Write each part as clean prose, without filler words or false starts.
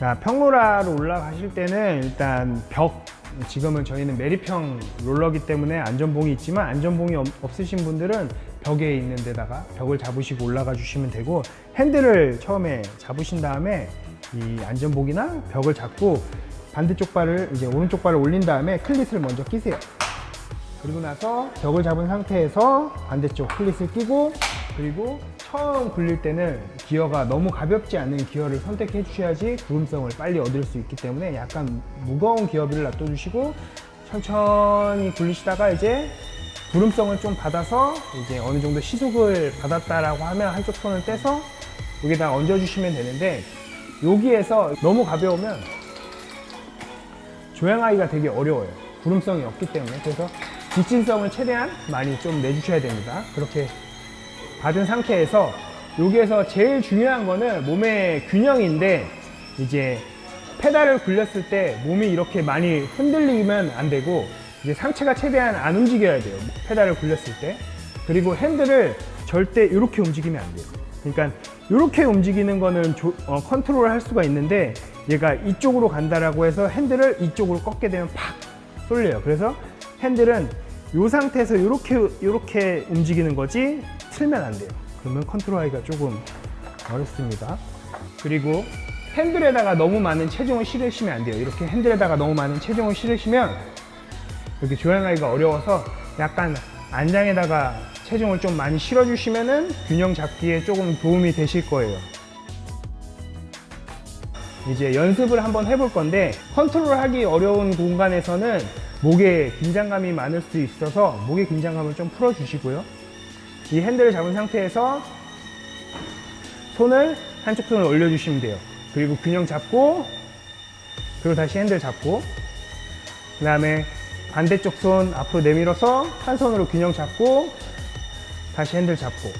자, 평로라로 올라가실 때는 일단 지금은 저희는 메리평 롤러기 때문에 안전봉이 있지만 안전봉이 없으신 분들은 벽에 있는 데다가 벽을 잡으시고 올라가 주시면 되고, 핸들을 처음에 잡으신 다음에 이 안전봉이나 벽을 잡고 반대쪽 발을 이제 오른쪽 발을 올린 다음에 클릿을 먼저 끼세요. 그리고 나서 벽을 잡은 상태에서 반대쪽 클릿을 끼고, 그리고 처음 굴릴 때는 기어가 너무 가볍지 않은 기어를 선택해 주셔야지 구름성을 빨리 얻을 수 있기 때문에 약간 무거운 기어비를 놔둬주시고 천천히 굴리시다가 이제 구름성을 좀 받아서 이제 어느 정도 시속을 받았다라고 하면 한쪽 손을 떼서 여기다 얹어주시면 되는데, 여기에서 너무 가벼우면 조향하기가 되게 어려워요. 구름성이 없기 때문에. 그래서 뒷진성을 최대한 많이 좀 내주셔야 됩니다. 그렇게 받은 상태에서 여기에서 제일 중요한 거는 몸의 균형인데, 이제 페달을 굴렸을 때 몸이 이렇게 많이 흔들리면 안 되고 이제 상체가 최대한 안 움직여야 돼요. 페달을 굴렸을 때. 그리고 핸들을 절대 이렇게 움직이면 안 돼요. 그러니까 이렇게 움직이는 거는 컨트롤 할 수가 있는데, 얘가 이쪽으로 간다라고 해서 핸들을 이쪽으로 꺾게 되면 팍 쏠려요. 그래서 핸들은 이 상태에서 이렇게 움직이는 거지 틀면 안 돼요. 그러면 컨트롤하기가 조금 어렵습니다. 그리고 핸들에다가 너무 많은 체중을 실으시면 안 돼요. 이렇게 핸들에다가 너무 많은 체중을 실으시면 이렇게 조향하기가 어려워서 약간 안장에다가 체중을 좀 많이 실어주시면은 균형 잡기에 조금 도움이 되실 거예요. 이제 연습을 한번 해볼 건데, 컨트롤하기 어려운 공간에서는 목에 긴장감이 많을 수 있어서 목의 긴장감을 좀 풀어주시고요. 이 핸들을 잡은 상태에서 한쪽 손을 올려주시면 돼요. 그리고 균형 잡고, 그리고 다시 핸들 잡고, 그 다음에 반대쪽 손 앞으로 내밀어서 한 손으로 균형 잡고, 다시 핸들 잡고,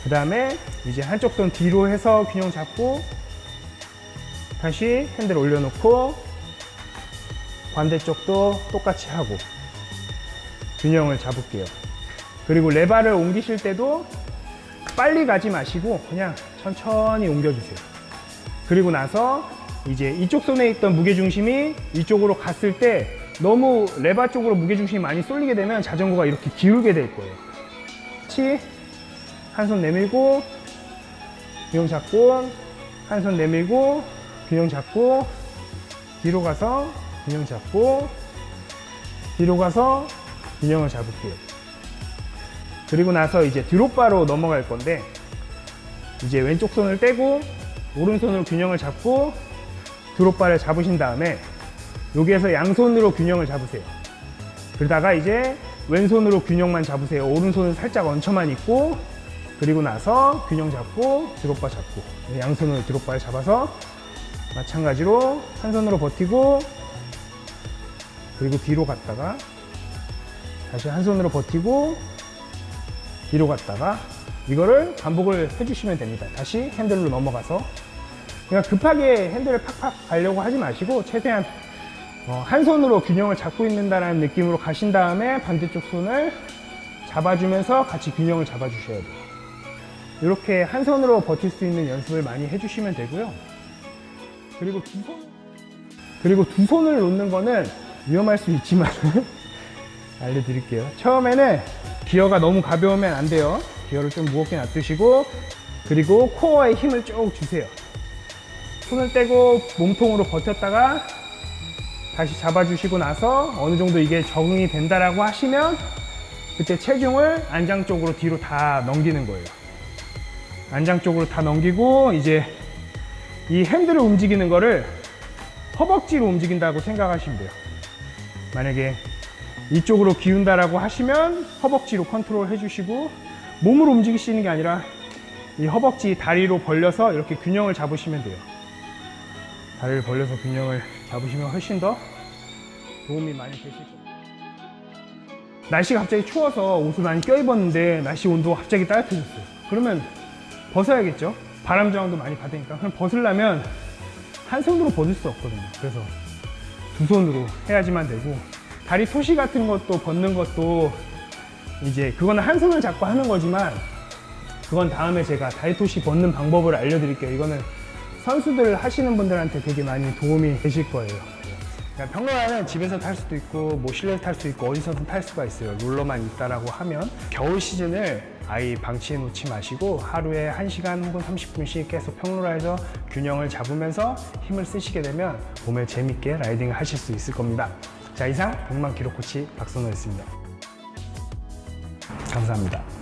그 다음에 이제 한쪽 손 뒤로 해서 균형 잡고, 다시 핸들 올려놓고, 반대쪽도 똑같이 하고 균형을 잡을게요. 그리고 레바를 옮기실 때도 빨리 가지 마시고 그냥 천천히 옮겨주세요. 그리고 나서 이제 이쪽 손에 있던 무게중심이 이쪽으로 갔을 때 너무 레바 쪽으로 무게중심이 많이 쏠리게 되면 자전거가 이렇게 기울게 될 거예요. 같이 한 손 내밀고 균형 잡고, 한 손 내밀고 균형 잡고, 뒤로 가서 균형 잡고, 뒤로 가서 균형을 잡을게요. 그리고 나서 이제 드롭바로 넘어갈 건데, 이제 왼쪽 손을 떼고 오른손으로 균형을 잡고 드롭바를 잡으신 다음에 여기에서 양손으로 균형을 잡으세요. 그러다가 이제 왼손으로 균형만 잡으세요. 오른손은 살짝 얹혀만 있고, 그리고 나서 균형 잡고 드롭바 잡고, 양손으로 드롭바를 잡아서 마찬가지로 한 손으로 버티고, 그리고 뒤로 갔다가 다시 한 손으로 버티고 뒤로 갔다가, 이거를 반복을 해주시면 됩니다. 다시 핸들로 넘어가서, 그러니까 급하게 핸들을 팍팍 가려고 하지 마시고 최대한 한 손으로 균형을 잡고 있는다는 느낌으로 가신 다음에 반대쪽 손을 잡아주면서 같이 균형을 잡아주셔야 돼요. 이렇게 한 손으로 버틸 수 있는 연습을 많이 해주시면 되고요. 그리고 두 손을 놓는 거는 위험할 수 있지만 알려드릴게요. 처음에는 기어가 너무 가벼우면 안 돼요. 기어를 좀 무겁게 놔두시고, 그리고 코어에 힘을 쭉 주세요. 손을 떼고 몸통으로 버텼다가 다시 잡아주시고 나서 어느 정도 이게 적응이 된다라고 하시면 그때 체중을 안장 쪽으로 뒤로 다 넘기는 거예요. 안장 쪽으로 다 넘기고, 이제 이 핸들을 움직이는 거를 허벅지로 움직인다고 생각하시면 돼요. 만약에 이쪽으로 기운다라고 하시면 허벅지로 컨트롤 해주시고, 몸으로 움직이시는 게 아니라 이 허벅지 다리로 벌려서 이렇게 균형을 잡으시면 돼요. 다리를 벌려서 균형을 잡으시면 훨씬 더 도움이 많이 되실 거예요. 날씨가 갑자기 추워서 옷을 많이 껴입었는데 날씨 온도가 갑자기 따뜻해졌어요. 그러면 벗어야겠죠? 바람 저항도 많이 받으니까. 그럼 벗으려면 한 손으로 벗을 수 없거든요. 그래서 두 손으로 해야지만 되고, 다리 토시 같은 것도 벗는 것도 이제 그거는 한 손을 잡고 하는 거지만, 그건 다음에 제가 다리 토시 벗는 방법을 알려드릴게요. 이거는 선수들 하시는 분들한테 되게 많이 도움이 되실 거예요. 그러니까 평로라는 집에서 탈 수도 있고 뭐 실내에서 탈 수도 있고 어디서든 탈 수가 있어요. 롤러만 있다라고 하면. 겨울 시즌을 아예 방치해 놓지 마시고 하루에 1시간 혹은 30분씩 계속 평로라에서 균형을 잡으면서 힘을 쓰시게 되면 봄에 재밌게 라이딩을 하실 수 있을 겁니다. 자, 이상 100만 키로 코치 박선호였습니다. 감사합니다.